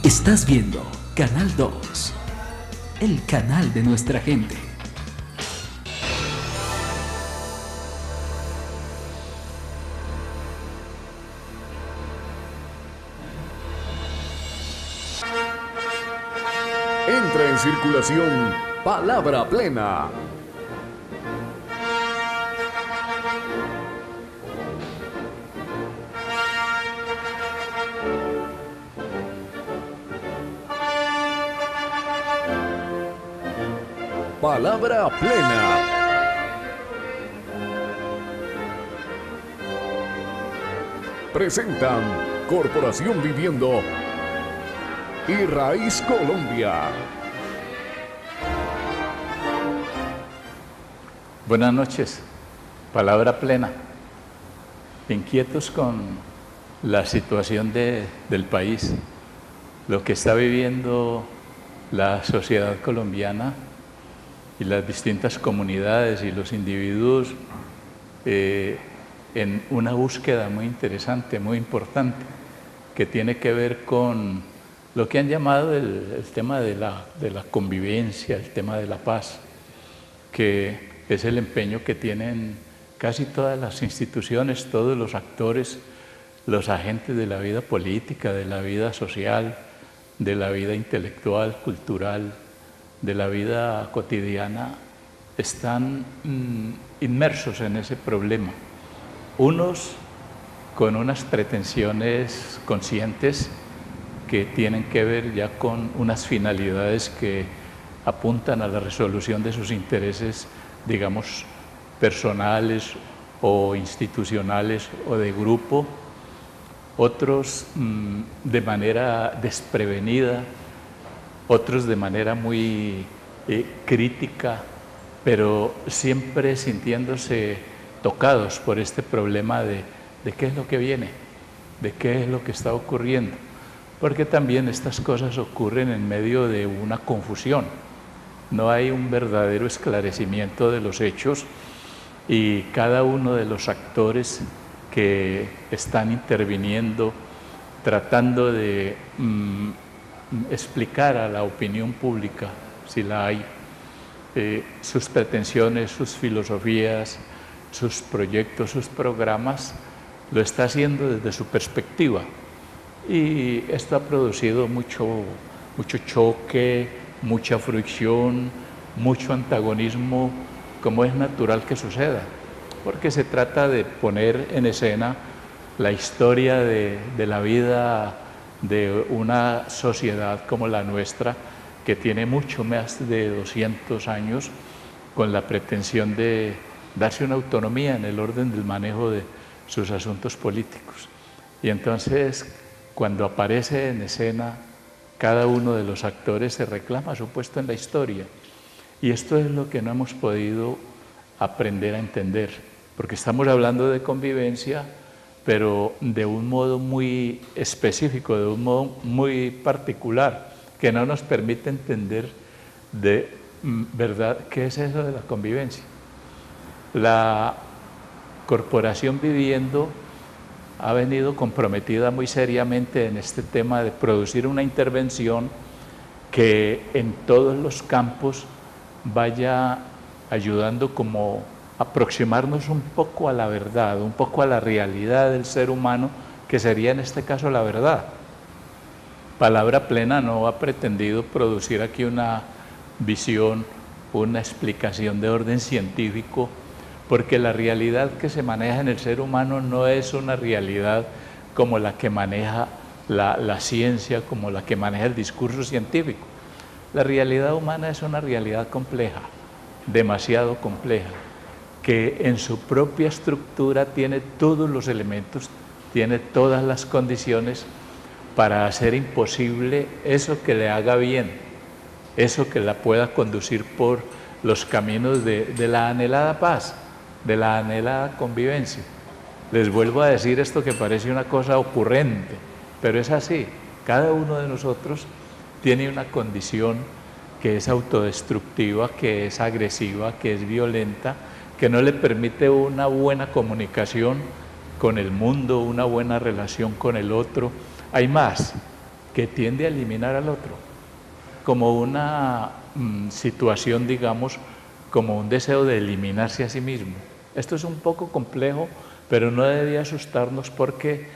Estás viendo Canal 2, el canal de nuestra gente. Entra en circulación Palabra Plena. Palabra Plena. Presentan Corporación Viviendo y Raíz Colombia. Buenas noches, Palabra Plena. Inquietos con la situación del país, lo que está viviendo la sociedad colombiana y las distintas comunidades y los individuos en una búsqueda muy interesante, muy importante, que tiene que ver con lo que han llamado el tema de la convivencia, el tema de la paz, que es el empeño que tienen casi todas las instituciones, todos los actores, los agentes de la vida política, de la vida social, de la vida intelectual, cultural, de la vida cotidiana, están inmersos en ese problema. Unos con unas pretensiones conscientes que tienen que ver ya con unas finalidades que apuntan a la resolución de sus intereses, digamos, personales o institucionales o de grupo. Otros de manera desprevenida, otros de manera muy crítica, pero siempre sintiéndose tocados por este problema de qué es lo que viene, de qué es lo que está ocurriendo, porque también estas cosas ocurren en medio de una confusión. No hay un verdadero esclarecimiento de los hechos y cada uno de los actores que están interviniendo, tratando de explicar a la opinión pública, si la hay, sus pretensiones, sus filosofías, sus proyectos, sus programas, lo está haciendo desde su perspectiva. Y esto ha producido mucho choque, mucha fricción, mucho antagonismo, como es natural que suceda, porque se trata de poner en escena la historia de la vida de una sociedad como la nuestra, que tiene mucho más de 200 años, con la pretensión de darse una autonomía en el orden del manejo de sus asuntos políticos. Y entonces, cuando aparece en escena, cada uno de los actores se reclama su puesto en la historia. Y esto es lo que no hemos podido aprender a entender, porque estamos hablando de convivencia, pero de un modo muy específico, de un modo muy particular, que no nos permite entender de verdad qué es eso de la convivencia. La Corporación Viviendo ha venido comprometida muy seriamente en este tema de producir una intervención que en todos los campos vaya ayudando como a aproximarnos un poco a la verdad, un poco a la realidad del ser humano, que sería en este caso la verdad. Palabra Plena no ha pretendido producir aquí una visión, una explicación de orden científico, porque la realidad que se maneja en el ser humano no es una realidad como la que maneja la ciencia, como la que maneja el discurso científico. La realidad humana es una realidad compleja, demasiado compleja, que en su propia estructura tiene todos los elementos, tiene todas las condiciones para hacer imposible eso que le haga bien, eso que la pueda conducir por los caminos de la anhelada paz, de la anhelada convivencia. Les vuelvo a decir esto que parece una cosa ocurrente, pero es así. Cada uno de nosotros tiene una condición que es autodestructiva, que es agresiva, que es violenta, que no le permite una buena comunicación con el mundo, una buena relación con el otro. Hay más, que tiende a eliminar al otro, como una situación, digamos, como un deseo de eliminarse a sí mismo. Esto es un poco complejo, pero no debería asustarnos porque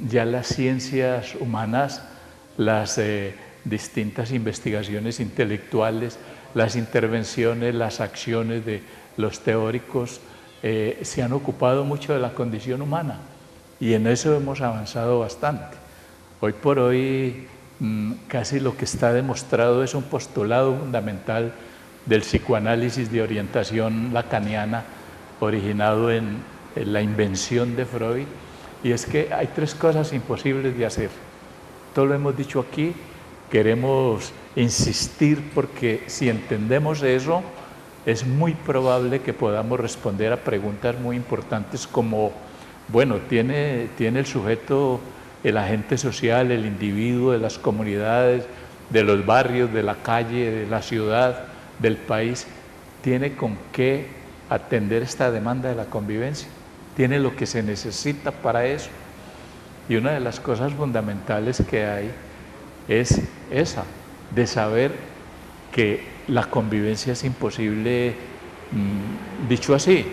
ya las ciencias humanas, las distintas investigaciones intelectuales, las intervenciones, las acciones de los teóricos se han ocupado mucho de la condición humana y en eso hemos avanzado bastante. Hoy por hoy casi lo que está demostrado es un postulado fundamental del psicoanálisis de orientación lacaniana originado en la invención de Freud, y es que hay tres cosas imposibles de hacer. Todo lo hemos dicho aquí, queremos insistir porque si entendemos eso, es muy probable que podamos responder a preguntas muy importantes como, bueno, ¿tiene el sujeto, el agente social, el individuo de las comunidades, de los barrios, de la calle, de la ciudad, del país, tiene con qué atender esta demanda de la convivencia? ¿Tiene lo que se necesita para eso? Y una de las cosas fundamentales que hay es esa, de saber que la convivencia es imposible, dicho así,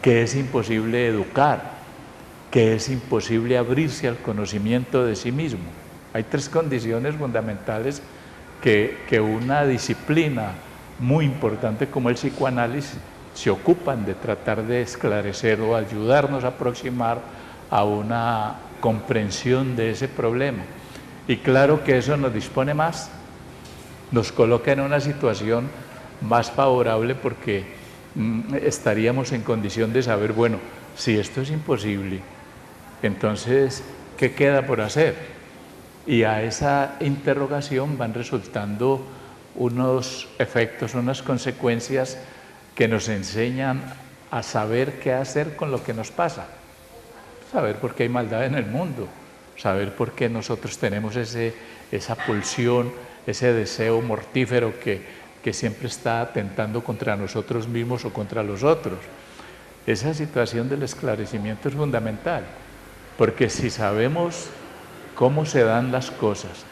que es imposible educar, que es imposible abrirse al conocimiento de sí mismo. Hay tres condiciones fundamentales que una disciplina muy importante como el psicoanálisis se ocupan de tratar de esclarecer o ayudarnos a aproximar a una comprensión de ese problema. Y claro que eso nos dispone más, nos coloca en una situación más favorable porque estaríamos en condición de saber, bueno, si esto es imposible, entonces, ¿qué queda por hacer? Y a esa interrogación van resultando unos efectos, unas consecuencias que nos enseñan a saber qué hacer con lo que nos pasa, saber por qué hay maldad en el mundo, saber por qué nosotros tenemos esa pulsión, ese deseo mortífero que siempre está atentando contra nosotros mismos o contra los otros. Esa situación del esclarecimiento es fundamental, porque si sabemos cómo se dan las cosas,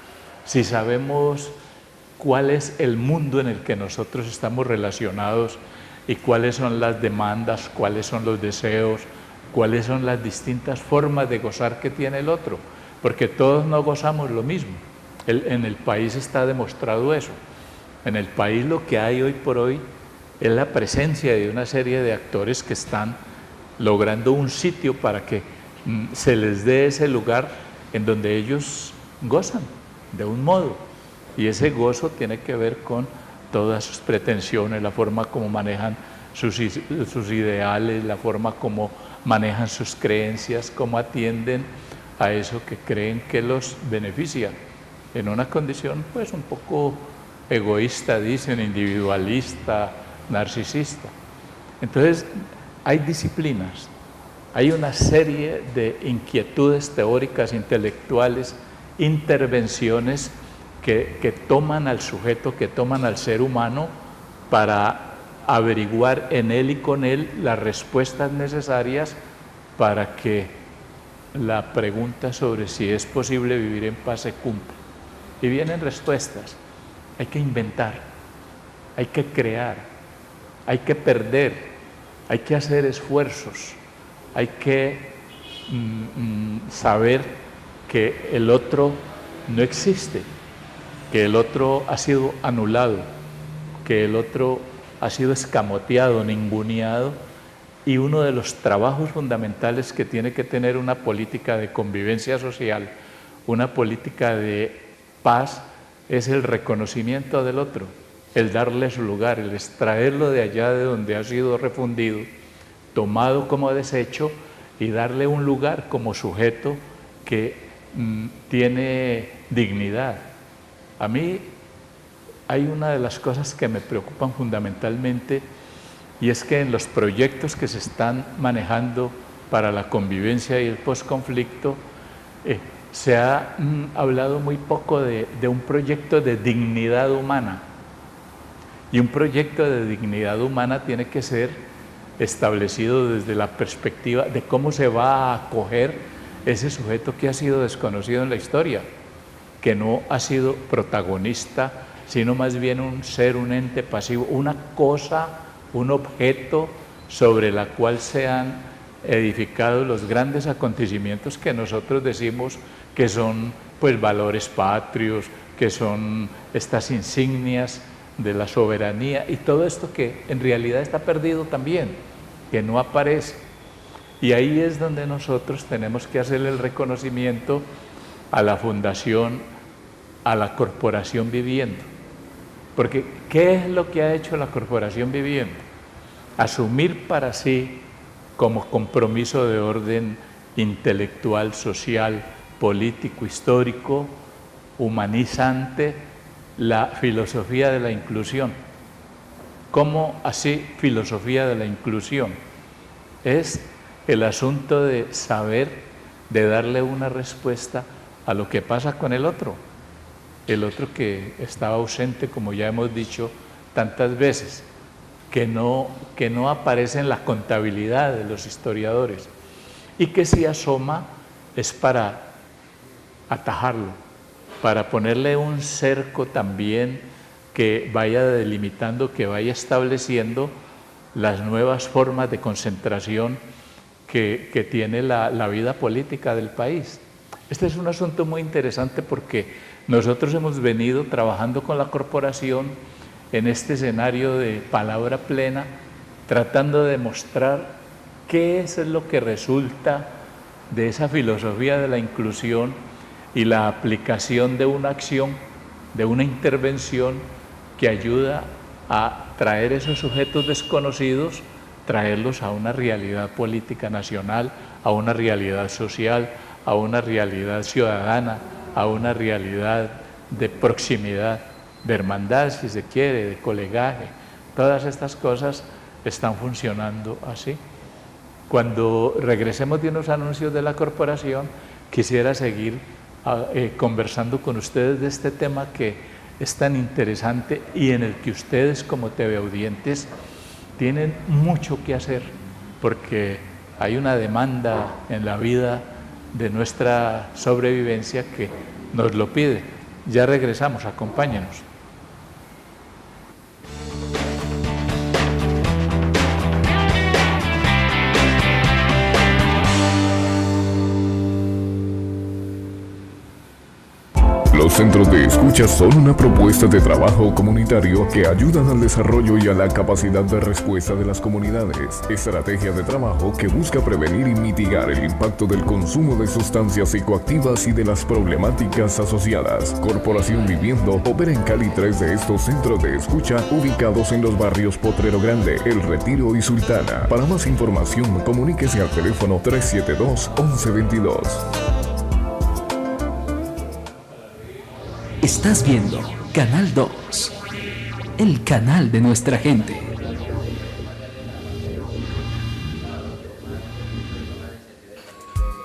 si sabemos cuál es el mundo en el que nosotros estamos relacionados y cuáles son las demandas, cuáles son los deseos, cuáles son las distintas formas de gozar que tiene el otro, porque todos no gozamos lo mismo. En el país está demostrado eso. En el país lo que hay hoy por hoy es la presencia de una serie de actores que están logrando un sitio para que se les dé ese lugar en donde ellos gozan de un modo, y ese gozo tiene que ver con todas sus pretensiones, la forma como manejan sus ideales, la forma como manejan sus creencias, cómo atienden a eso que creen que los beneficia, en una condición pues un poco egoísta, dicen, individualista, narcisista. Entonces hay disciplinas, hay una serie de inquietudes teóricas, intelectuales, intervenciones que toman al sujeto, que toman al ser humano para averiguar en él y con él las respuestas necesarias para que la pregunta sobre si es posible vivir en paz se cumpla. Y vienen respuestas. Hay que inventar, hay que crear, hay que perder, hay que hacer esfuerzos, hay que saber que el otro no existe, que el otro ha sido anulado, que el otro ha sido escamoteado, ninguneado, y uno de los trabajos fundamentales que tiene que tener una política de convivencia social, una política de paz, es el reconocimiento del otro, el darle su lugar, el extraerlo de allá de donde ha sido refundido, tomado como desecho, y darle un lugar como sujeto que tiene dignidad. A mí hay una de las cosas que me preocupan fundamentalmente, y es que en los proyectos que se están manejando para la convivencia y el posconflicto, se ha hablado muy poco de un proyecto de dignidad humana. Y un proyecto de dignidad humana tiene que ser establecido desde la perspectiva de cómo se va a acoger ese sujeto que ha sido desconocido en la historia. que no ha sido protagonista, sino más bien un ser, un ente pasivo, una cosa, un objeto sobre la cual se han edificado los grandes acontecimientos que nosotros decimos que son pues valores patrios, que son estas insignias de la soberanía y todo esto que en realidad está perdido también, que no aparece. Y ahí es donde nosotros tenemos que hacer el reconocimiento a la Fundación, a la Corporación Viviendo. Porque, ¿qué es lo que ha hecho la Corporación Viviendo? Asumir para sí, como compromiso de orden intelectual, social, político, histórico, humanizante, la filosofía de la inclusión. ¿Cómo así filosofía de la inclusión? Es el asunto de saber, de darle una respuesta a lo que pasa con el otro que estaba ausente, como ya hemos dicho tantas veces, que no aparece en la contabilidad de los historiadores y que si asoma es para atajarlo, para ponerle un cerco también que vaya delimitando, que vaya estableciendo las nuevas formas de concentración que tiene la vida política del país. Este es un asunto muy interesante porque nosotros hemos venido trabajando con la corporación en este escenario de palabra plena, tratando de mostrar qué es lo que resulta de esa filosofía de la inclusión y la aplicación de una acción, de una intervención que ayuda a traer esos sujetos desconocidos, traerlos a una realidad política nacional, a una realidad social, a una realidad ciudadana, a una realidad de proximidad, de hermandad, si se quiere, de colegaje. Todas estas cosas están funcionando así. Cuando regresemos de unos anuncios de la corporación, quisiera seguir conversando con ustedes de este tema que es tan interesante y en el que ustedes como teleaudientes tienen mucho que hacer, porque hay una demanda en la vida de nuestra sobrevivencia que nos lo pide. Ya regresamos, acompáñenos. Los centros de escucha son una propuesta de trabajo comunitario que ayudan al desarrollo y a la capacidad de respuesta de las comunidades. Estrategia de trabajo que busca prevenir y mitigar el impacto del consumo de sustancias psicoactivas y de las problemáticas asociadas. Corporación Viviendo opera en Cali 3 de estos centros de escucha ubicados en los barrios Potrero Grande, El Retiro y Sultana. Para más información, comuníquese al teléfono 372-1122. Estás viendo Canal 2, el canal de nuestra gente.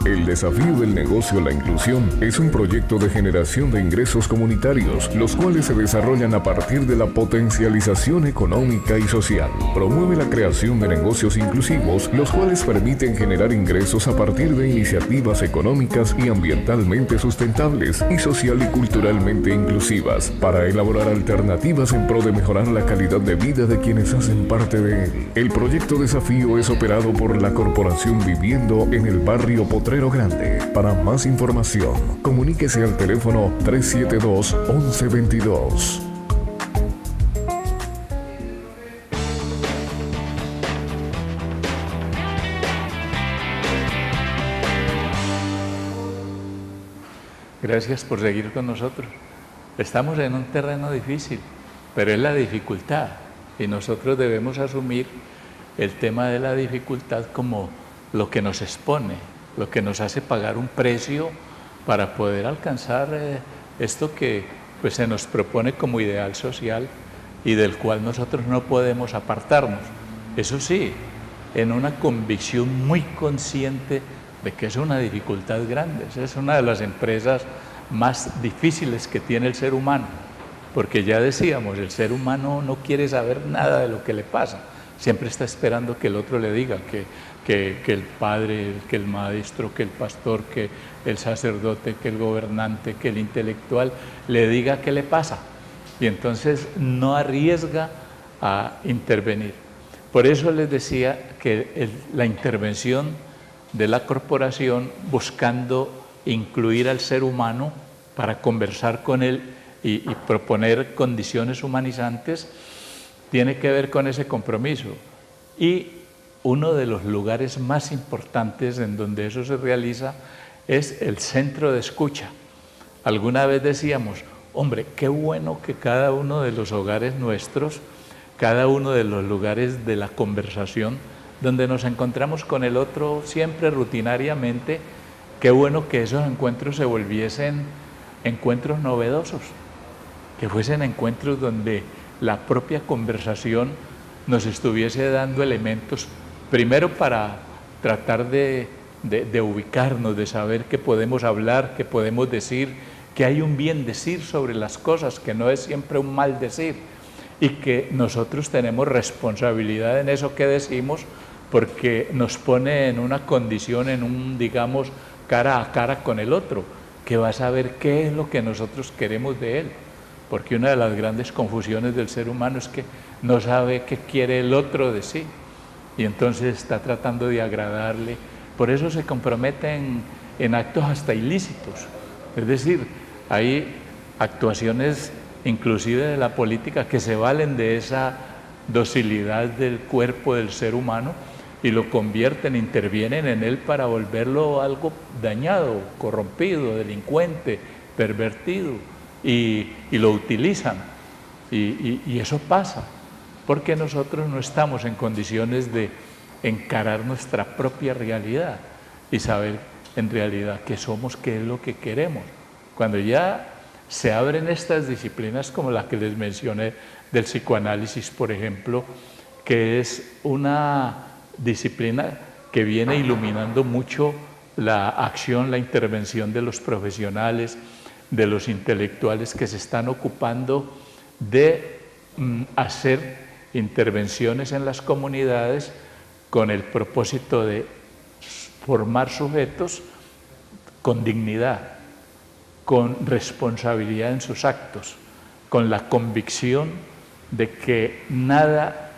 El desafío del negocio La Inclusión es un proyecto de generación de ingresos comunitarios, los cuales se desarrollan a partir de la potencialización económica y social. Promueve la creación de negocios inclusivos, los cuales permiten generar ingresos a partir de iniciativas económicas y ambientalmente sustentables y social y culturalmente inclusivas, para elaborar alternativas en pro de mejorar la calidad de vida de quienes hacen parte de él. El proyecto Desafío es operado por la Corporación Viviendo en el barrio Potrero Grande. Para más información, comuníquese al teléfono 372-1122. Gracias por seguir con nosotros. Estamos en un terreno difícil, pero es la dificultad y nosotros debemos asumir el tema de la dificultad como lo que nos expone, lo que nos hace pagar un precio para poder alcanzar esto que pues, se nos propone como ideal social y del cual nosotros no podemos apartarnos. Eso sí, en una convicción muy consciente de que es una dificultad grande. Es una de las empresas más difíciles que tiene el ser humano, porque ya decíamos, el ser humano no quiere saber nada de lo que le pasa, siempre está esperando que el otro le diga, que el padre, que el maestro, que el pastor, que el sacerdote, que el gobernante, que el intelectual le diga qué le pasa. Y entonces no arriesga a intervenir. Por eso les decía que la intervención de la corporación, buscando incluir al ser humano para conversar con él y proponer condiciones humanizantes, tiene que ver con ese compromiso. Y uno de los lugares más importantes en donde eso se realiza es el centro de escucha. Alguna vez decíamos, hombre, qué bueno que cada uno de los hogares nuestros, cada uno de los lugares de la conversación, donde nos encontramos con el otro siempre rutinariamente, qué bueno que esos encuentros se volviesen encuentros novedosos, que fuesen encuentros donde la propia conversación nos estuviese dando elementos, primero para tratar de ubicarnos, de saber qué podemos hablar, qué podemos decir, que hay un bien decir sobre las cosas, que no es siempre un mal decir, y que nosotros tenemos responsabilidad en eso que decimos, porque nos pone en una condición, en un, digamos, cara a cara con el otro, que va a saber qué es lo que nosotros queremos de él. Porque una de las grandes confusiones del ser humano es que no sabe qué quiere el otro de sí, y entonces está tratando de agradarle. Por eso se comprometen en actos hasta ilícitos. Es decir, hay actuaciones inclusive de la política que se valen de esa docilidad del cuerpo del ser humano y lo convierten, intervienen en él para volverlo algo dañado, corrompido, delincuente, pervertido, y lo utilizan. Y eso pasa, porque nosotros no estamos en condiciones de encarar nuestra propia realidad y saber en realidad qué somos, qué es lo que queremos. Cuando ya se abren estas disciplinas como la que les mencioné del psicoanálisis, por ejemplo, que es una disciplina que viene iluminando mucho la acción, la intervención de los profesionales, de los intelectuales que se están ocupando de hacer intervenciones en las comunidades con el propósito de formar sujetos con dignidad, con responsabilidad en sus actos, con la convicción de que nada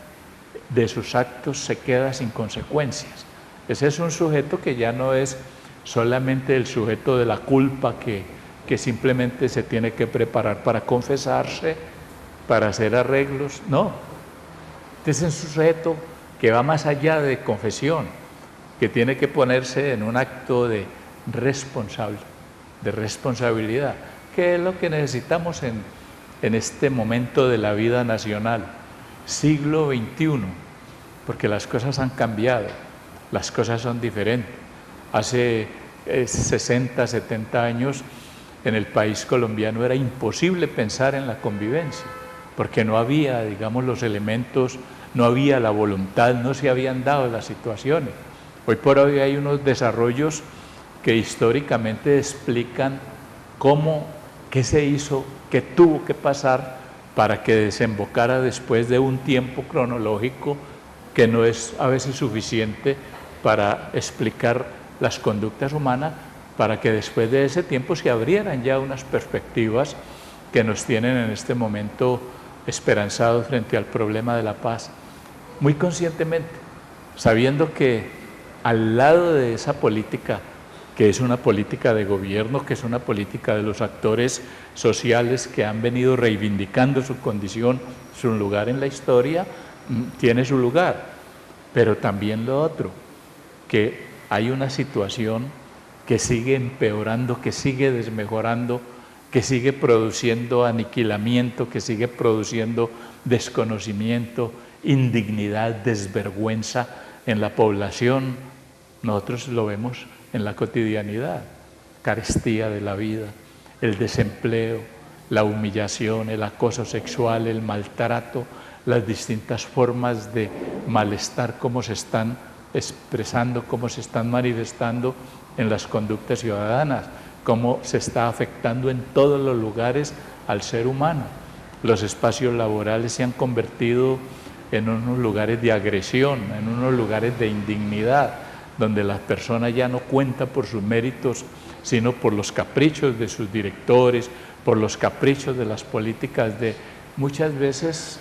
de sus actos se queda sin consecuencias. Ese es un sujeto que ya no es solamente el sujeto de la culpa que simplemente se tiene que preparar para confesarse, para hacer arreglos. No, este es un sujeto que va más allá de confesión, que tiene que ponerse en un acto de responsabilidad, que es lo que necesitamos en este momento de la vida nacional, siglo XXI, porque las cosas han cambiado, las cosas son diferentes. Hace 60, 70 años en el país colombiano era imposible pensar en la convivencia, porque no había, digamos, los elementos, no había la voluntad, no se habían dado las situaciones. Hoy por hoy hay unos desarrollos que históricamente explican qué se hizo, qué tuvo que pasar para que desembocara después de un tiempo cronológico que no es a veces suficiente para explicar las conductas humanas, para que después de ese tiempo se abrieran ya unas perspectivas que nos tienen en este momento esperanzados frente al problema de la paz, muy conscientemente, sabiendo que al lado de esa política, que es una política de gobierno, que es una política de los actores sociales que han venido reivindicando su condición, su lugar en la historia, tiene su lugar. Pero también lo otro, que hay una situación que sigue empeorando, que sigue desmejorando, que sigue produciendo aniquilamiento, que sigue produciendo desconocimiento, indignidad, desvergüenza en la población. Nosotros lo vemos en la cotidianidad, carestía de la vida, el desempleo, la humillación, el acoso sexual, el maltrato, las distintas formas de malestar, cómo se están expresando, cómo se están manifestando en las conductas ciudadanas, cómo se está afectando en todos los lugares al ser humano. Los espacios laborales se han convertido en unos lugares de agresión, en unos lugares de indignidad, donde la persona ya no cuenta por sus méritos, sino por los caprichos de sus directores, por los caprichos de las políticas de muchas veces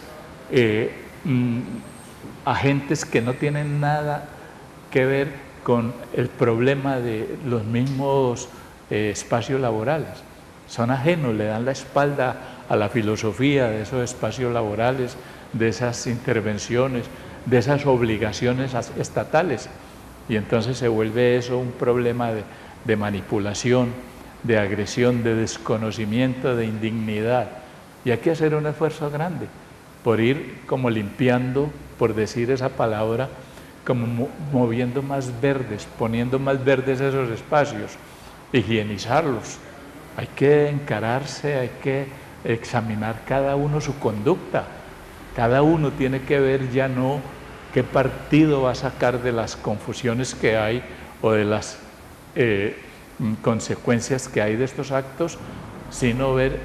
agentes que no tienen nada que ver con el problema de los mismos espacios laborales. Son ajenos, le dan la espalda a la filosofía de esos espacios laborales, de esas intervenciones, de esas obligaciones estatales. Y entonces se vuelve eso un problema de manipulación, de agresión, de desconocimiento, de indignidad. Y hay que hacer un esfuerzo grande por ir como limpiando, por decir esa palabra, como moviendo más verdes, poniendo más verdes esos espacios, higienizarlos. Hay que encararse, hay que examinar cada uno su conducta. Cada uno tiene que ver ya no qué partido va a sacar de las confusiones que hay o de las consecuencias que hay de estos actos, sino ver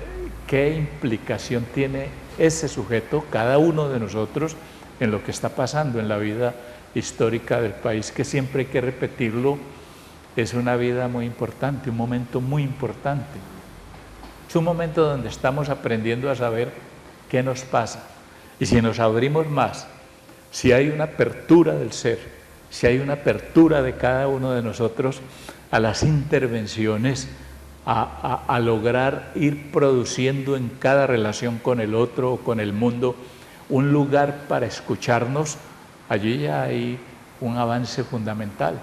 qué implicación tiene ese sujeto, cada uno de nosotros, en lo que está pasando en la vida histórica del país, que siempre hay que repetirlo, es una vida muy importante, un momento muy importante. Es un momento donde estamos aprendiendo a saber qué nos pasa. Y si nos abrimos más, si hay una apertura del ser, si hay una apertura de cada uno de nosotros a las intervenciones, a lograr ir produciendo en cada relación con el otro o con el mundo un lugar para escucharnos, allí ya hay un avance fundamental,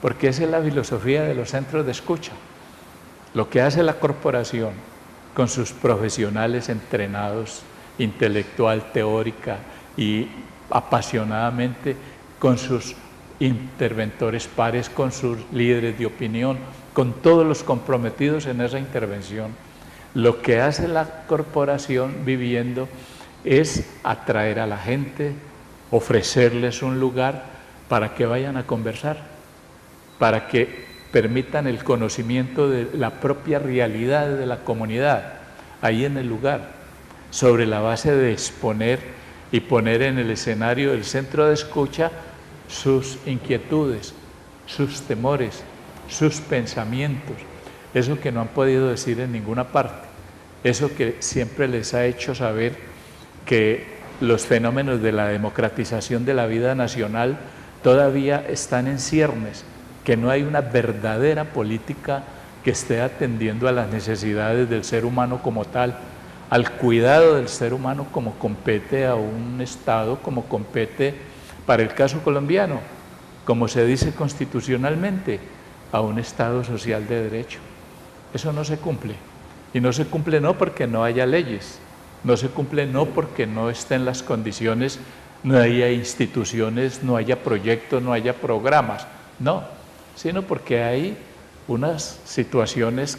porque esa es la filosofía de los centros de escucha. Lo que hace la corporación con sus profesionales entrenados, intelectual, teórica y apasionadamente, con sus interventores pares, con sus líderes de opinión, con todos los comprometidos en esa intervención, lo que hace la corporación viviendo es atraer a la gente, ofrecerles un lugar para que vayan a conversar, para que permitan el conocimiento de la propia realidad de la comunidad, ahí en el lugar, sobre la base de exponer y poner en el escenario del centro de escucha sus inquietudes, sus temores, sus pensamientos, eso que no han podido decir en ninguna parte, eso que siempre les ha hecho saber que los fenómenos de la democratización de la vida nacional todavía están en ciernes, que no hay una verdadera política que esté atendiendo a las necesidades del ser humano como tal, al cuidado del ser humano como compete a un Estado, como compete para el caso colombiano, como se dice constitucionalmente, a un Estado social de derecho. Eso no se cumple. Y no se cumple no porque no haya leyes, no se cumple no porque no estén las condiciones, no haya instituciones, no haya proyectos, no haya programas, no, sino porque hay unas situaciones,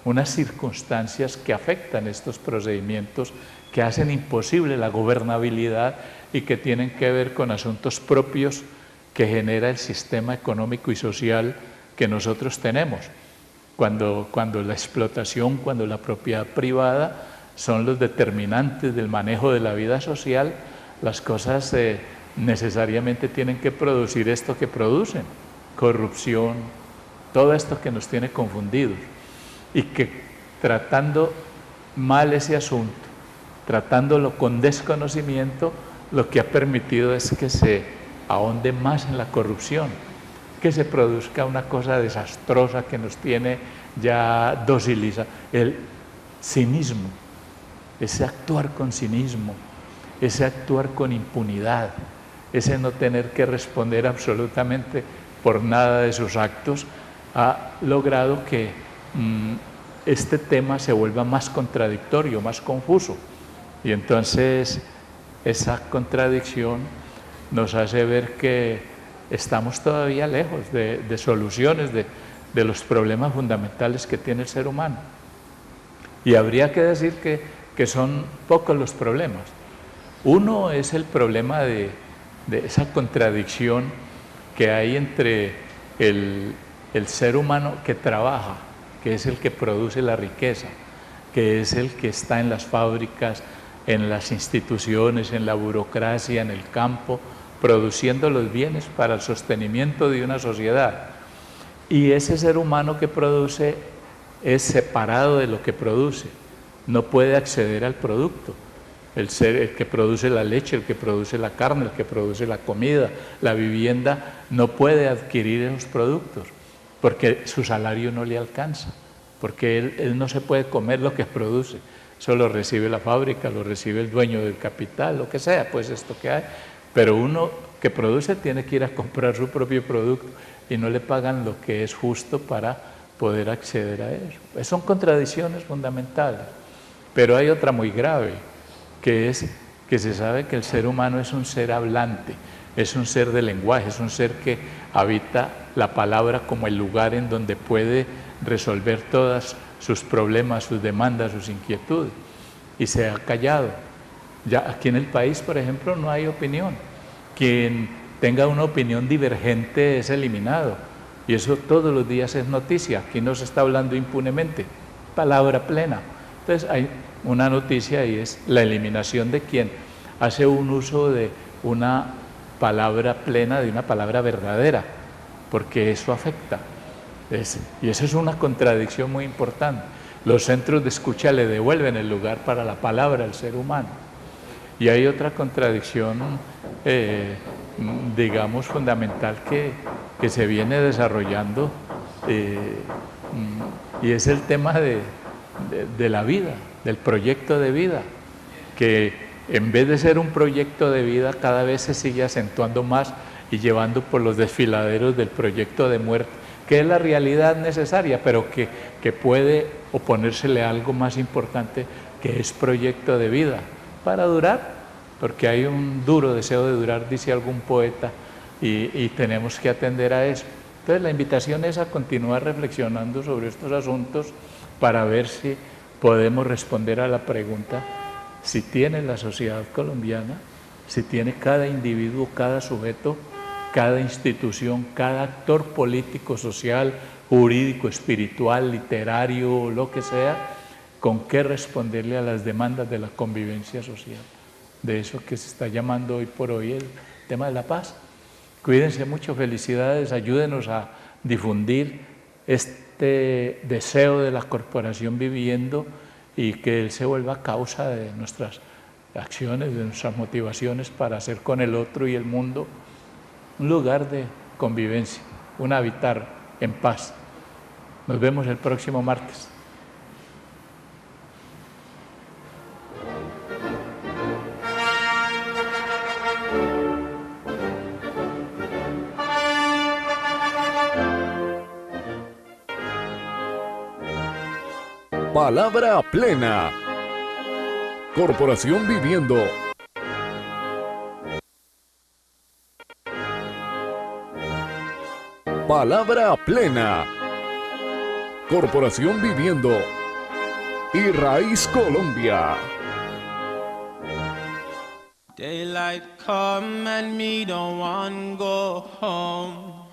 unas circunstancias que afectan estos procedimientos, que hacen imposible la gobernabilidad y que tienen que ver con asuntos propios que genera el sistema económico y social que nosotros tenemos. Cuando la explotación, cuando la propiedad privada son los determinantes del manejo de la vida social, las cosas necesariamente tienen que producir esto que producen, corrupción, todo esto que nos tiene confundidos, y que tratando mal ese asunto, tratándolo con desconocimiento, lo que ha permitido es que se ahonde más en la corrupción, que se produzca una cosa desastrosa que nos tiene ya dociliza, el cinismo, ese actuar con cinismo, ese actuar con impunidad, ese no tener que responder absolutamente por nada de sus actos, ha logrado que este tema se vuelva más contradictorio, más confuso. Y entonces esa contradicción nos hace ver que estamos todavía lejos de soluciones de los problemas fundamentales que tiene el ser humano. Y habría que decir que son pocos los problemas. Uno es el problema de esa contradicción que hay entre el ser humano que trabaja, que es el que produce la riqueza, que es el que está en las fábricas, en las instituciones, en la burocracia, en el campo, produciendo los bienes para el sostenimiento de una sociedad. Y ese ser humano que produce es separado de lo que produce, no puede acceder al producto. El que produce la leche, el que produce la carne, el que produce la comida, la vivienda, no puede adquirir esos productos porque su salario no le alcanza, porque él no se puede comer lo que produce, eso lo recibe la fábrica, lo recibe el dueño del capital, lo que sea, pues esto que hay. Pero uno que produce tiene que ir a comprar su propio producto y no le pagan lo que es justo para poder acceder a eso. Son contradicciones fundamentales, pero hay otra muy grave, que es que se sabe que el ser humano es un ser hablante, es un ser de lenguaje, es un ser que habita la palabra como el lugar en donde puede resolver todos sus problemas, sus demandas, sus inquietudes, y se ha callado. Ya aquí en el país, por ejemplo, no hay opinión. Quien tenga una opinión divergente es eliminado, y eso todos los días es noticia. Aquí no se está hablando impunemente, palabra plena. Entonces hay una noticia y es la eliminación de quien hace un uso de una palabra plena, de una palabra verdadera, porque eso afecta. Y eso es una contradicción muy importante. Los centros de escucha le devuelven el lugar para la palabra al ser humano. Y hay otra contradicción, digamos, fundamental que se viene desarrollando, y es el tema de la vida, del proyecto de vida, que en vez de ser un proyecto de vida cada vez se sigue acentuando más y llevando por los desfiladeros del proyecto de muerte, que es la realidad necesaria, pero que puede oponérsele a algo más importante, que es proyecto de vida, para durar, porque hay un duro deseo de durar, dice algún poeta, y tenemos que atender a eso. Entonces la invitación es a continuar reflexionando sobre estos asuntos para ver si podemos responder a la pregunta: si tiene la sociedad colombiana, si tiene cada individuo, cada sujeto, cada institución, cada actor político, social, jurídico, espiritual, literario, lo que sea, con qué responderle a las demandas de la convivencia social, de eso que se está llamando hoy por hoy el tema de la paz. Cuídense mucho, felicidades, ayúdenos a difundir este deseo de la corporación viviendo, y que él se vuelva causa de nuestras acciones, de nuestras motivaciones para hacer con el otro y el mundo un lugar de convivencia, un habitar en paz. Nos vemos el próximo martes. Palabra plena. Corporación Viviendo. Palabra plena. Corporación Viviendo. Y Raíz Colombia. Daylight come and me don't want to go home.